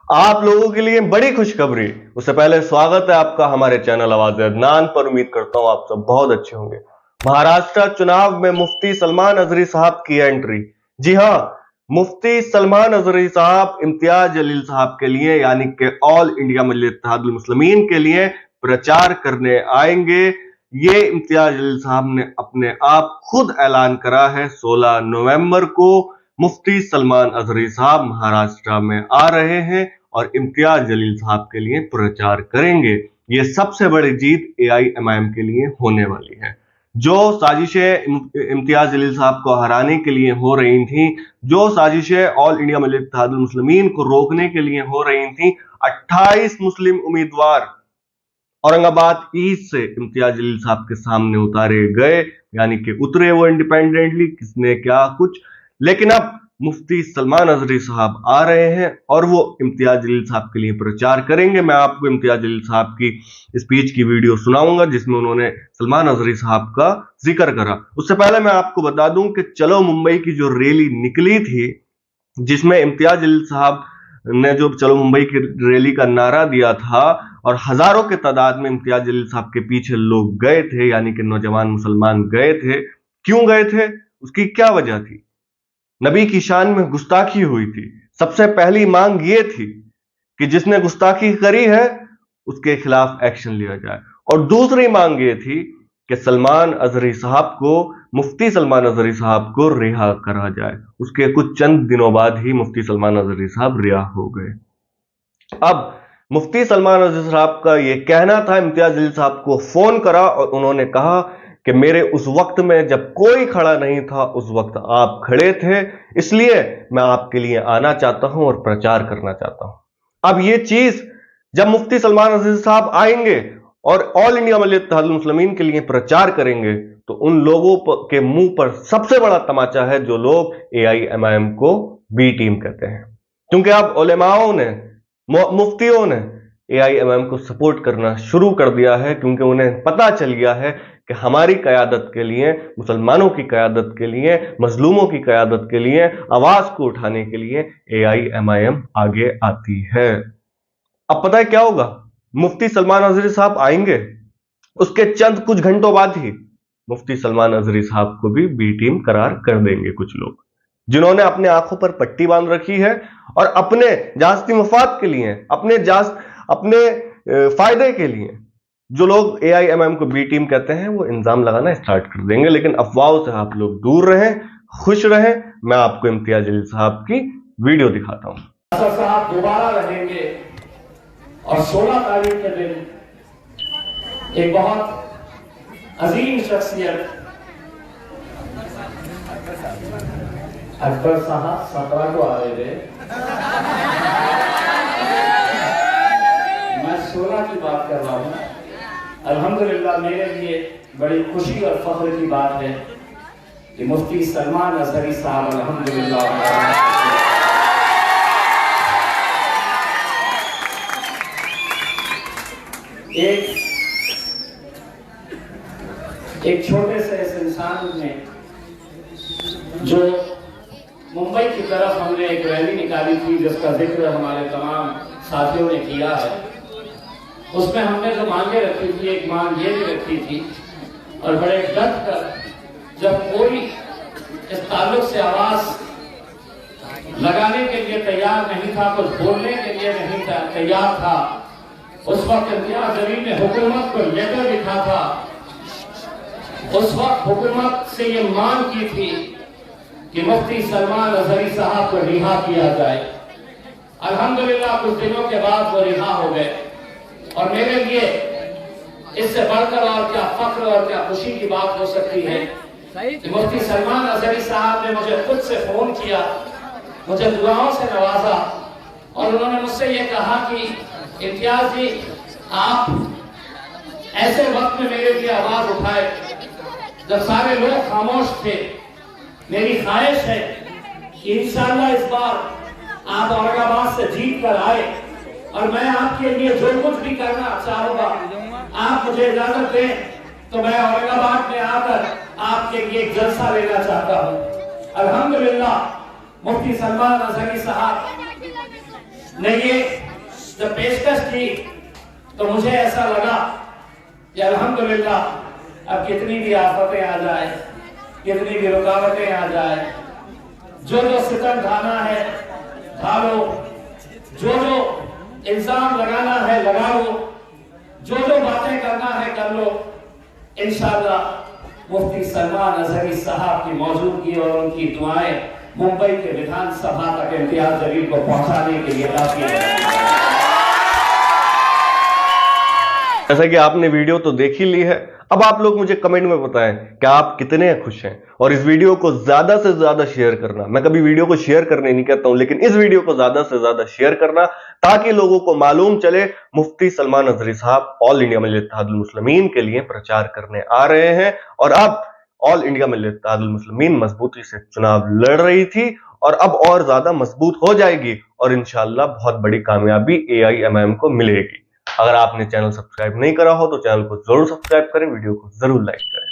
आप लोगों के लिए बड़ी खुशखबरी। उससे पहले स्वागत है आपका हमारे चैनल आवाज़ अदनान पर। उम्मीद करता हूं आप सब बहुत अच्छे होंगे। महाराष्ट्र चुनाव में मुफ्ती सलमान अजहरी साहब की एंट्री। जी हां, मुफ्ती सलमान अजहरी साहब इम्तियाज जलील साहब के लिए यानी कि ऑल इंडिया मजलिस इत्तेहादुल मुस्लिमीन के लिए प्रचार करने आएंगे। ये इम्तियाज जलील साहब ने अपने आप खुद ऐलान करा है। 16 नवंबर को मुफ्ती सलमान अजहरी साहब महाराष्ट्र में आ रहे हैं और इम्तियाज जलील साहब के लिए प्रचार करेंगे। ये सबसे बड़ी जीत एआईएमआईएम के लिए होने वाली है। जो साजिशें इम्तियाज जलील साहब को हराने के लिए हो रही थी, जो साजिशें ऑल इंडिया मजलिस इत्तेहादुल मुस्लिमीन को रोकने के लिए हो रही थी, 28 मुस्लिम उम्मीदवार औरंगाबाद ईस्ट से इम्तियाज जलील साहब के सामने उतारे गए, यानी कि उतरे वो इंडिपेंडेंटली, किसने क्या कुछ। लेकिन अब मुफ्ती सलमान अजहरी साहब आ रहे हैं और वो इम्तियाज जलील साहब के लिए प्रचार करेंगे। मैं आपको इम्तियाज जलील साहब की स्पीच की वीडियो सुनाऊंगा जिसमें उन्होंने सलमान अजहरी साहब का जिक्र करा। उससे पहले मैं आपको बता दूं कि चलो मुंबई की जो रैली निकली थी, जिसमें इम्तियाज जलील साहब ने जो चलो मुंबई की रैली का नारा दिया था और हजारों के तादाद में इम्तियाज जलील साहब के पीछे लोग गए थे, यानी कि नौजवान मुसलमान गए थे। क्यों गए थे? उसकी क्या वजह थी? नबी की शान में गुस्ताखी हुई थी। सबसे पहली मांग ये थी कि जिसने गुस्ताखी करी है उसके खिलाफ एक्शन लिया जाए, और दूसरी मांग ये थी कि सलमान अजहरी साहब को, मुफ्ती सलमान अजहरी साहब को रिहा करा जाए। उसके कुछ चंद दिनों बाद ही मुफ्ती सलमान अजहरी साहब रिहा हो गए। अब मुफ्ती सलमान अजहरी साहब का यह कहना था, इम्तियाज जलील साहब को फोन करा और उन्होंने कहा कि मेरे उस वक्त में जब कोई खड़ा नहीं था, उस वक्त आप खड़े थे, इसलिए मैं आपके लिए आना चाहता हूं और प्रचार करना चाहता हूं। अब ये चीज जब मुफ्ती सलमान अजहरी साहब आएंगे और ऑल इंडिया मजलिस इत्तेहादुल मुस्लिमीन के लिए प्रचार करेंगे, तो उन लोगों के मुंह पर सबसे बड़ा तमाचा है जो लोग एआईएमआईएम को बी टीम कहते हैं। क्योंकि अब उलेमाओं ने, मुफ्तियों ने एआईएमआईएम को सपोर्ट करना शुरू कर दिया है, क्योंकि उन्हें पता चल गया है कि हमारी क़यादत के लिए, मुसलमानों की क़यादत के लिए, मजलूमों की क़यादत के लिए, आवाज को उठाने के लिए एआईएमआईएम आगे आती है। अब पता है क्या होगा? मुफ्ती सलमान अजहरी साहब आएंगे, उसके चंद कुछ घंटों बाद ही मुफ्ती सलमान अजहरी साहब को भी बी टीम करार कर देंगे कुछ लोग, जिन्होंने अपने आंखों पर पट्टी बांध रखी है और अपने जास्ती मफाद के लिए, अपने फायदे के लिए, जो लोग एआईएमआईएम को बी टीम कहते हैं, वो इल्जाम लगाना स्टार्ट कर देंगे। लेकिन अफवाहों से आप लोग दूर रहें, खुश रहें। मैं आपको इम्तियाज जलील साहब की वीडियो दिखाता हूं। साहब दोबारा रहेंगे और 16 तारीख के दिन एक बहुत अजीम शख्सियत अकबर साहब 17 को आ रहे थे, मैं 16 की बात कर रहा हूं। अल्हम्दुलिल्लाह मेरे लिए बड़ी खुशी और फख्र की बात है कि मुफ्ती सलमान अजहरी साहब अल्हम्दुलिल्लाह एक छोटे से इस इंसान में, जो मुंबई की तरफ हमने एक रैली निकाली थी जिसका जिक्र हमारे तमाम साथियों ने किया है, उसमें हमने जो मांगे रखी थी, एक मांग ये भी रखी थी और बड़े डट कर जब कोई इस ताल्लुक से आवाज लगाने के लिए तैयार नहीं था, कुछ बोलने के लिए नहीं था तैयार था, उस वक्त इम्तियाज जलील ने हुकूमत को लेटर लिखा था। उस वक्त हुकूमत से ये मांग की थी कि मुफ्ती सलमान अजहरी साहब को रिहा किया जाए। अल्हम्दुलिल्लाह कुछ दिनों के बाद वो रिहा हो गए और मेरे लिए इससे बढ़कर और क्या फख्र और क्या खुशी की बात हो सकती है कि मुफ्ती सलमान अजहरी साहब ने मुझे खुद से फोन किया, मुझे दुआओं से नवाजा और उन्होंने मुझसे ये कहा कि इम्तियाज जी, आप ऐसे वक्त में मेरे लिए आवाज उठाए जब सारे लोग खामोश थे। मेरी ख्वाहिश है कि इंशाअल्लाह इस बार आप औरंगाबाद से जीत कर आए और मैं आपके लिए जो कुछ भी करना चाहूंगा, आप मुझे इजाजत दें तो मैं औरंगाबाद में आकर आपके लिए एक जलसा लेना चाहता हूं। अल्हम्दुलिल्लाह मुफ्ती सलमान अजहरी साहब ने ये जब पेशकश की तो मुझे ऐसा लगा कि अल्हम्दुलिल्लाह अब कितनी भी आफतें आ जाए, कितनी भी रुकावटें आ जाए, जो सितम ढाना है ढालो, जो इल्जाम लगाना है लगा लो, जो बातें करना है कर लो। इंशाअल्लाह मुफ्ती सलमान अजहरी साहब की मौजूदगी और उनकी दुआएं मुंबई के विधानसभा तक इम्तियाज जलील को पहुंचाने के लिए काफी है। जैसा कि आपने वीडियो तो देख ही ली है, अब आप लोग मुझे कमेंट में बताएं कि आप कितने खुश हैं, और इस वीडियो को ज्यादा से ज्यादा शेयर करना। मैं कभी वीडियो को शेयर करने नहीं कहता हूं, लेकिन इस वीडियो को ज्यादा से ज्यादा शेयर करना ताकि लोगों को मालूम चले मुफ्ती सलमान अजहरी साहब ऑल इंडिया मिल्लत इत्तेहादुल मुस्लिमीन के लिए प्रचार करने आ रहे हैं। और अब ऑल इंडिया मिल्लत इत्तेहादुल मुस्लिमीन मजबूती से चुनाव लड़ रही थी और अब और ज्यादा मजबूत हो जाएगी, और इंशाअल्लाह बहुत बड़ी कामयाबी AIMIM को मिलेगी। अगर आपने चैनल सब्सक्राइब नहीं करा हो तो चैनल को जरूर सब्सक्राइब करें, वीडियो को जरूर लाइक करें।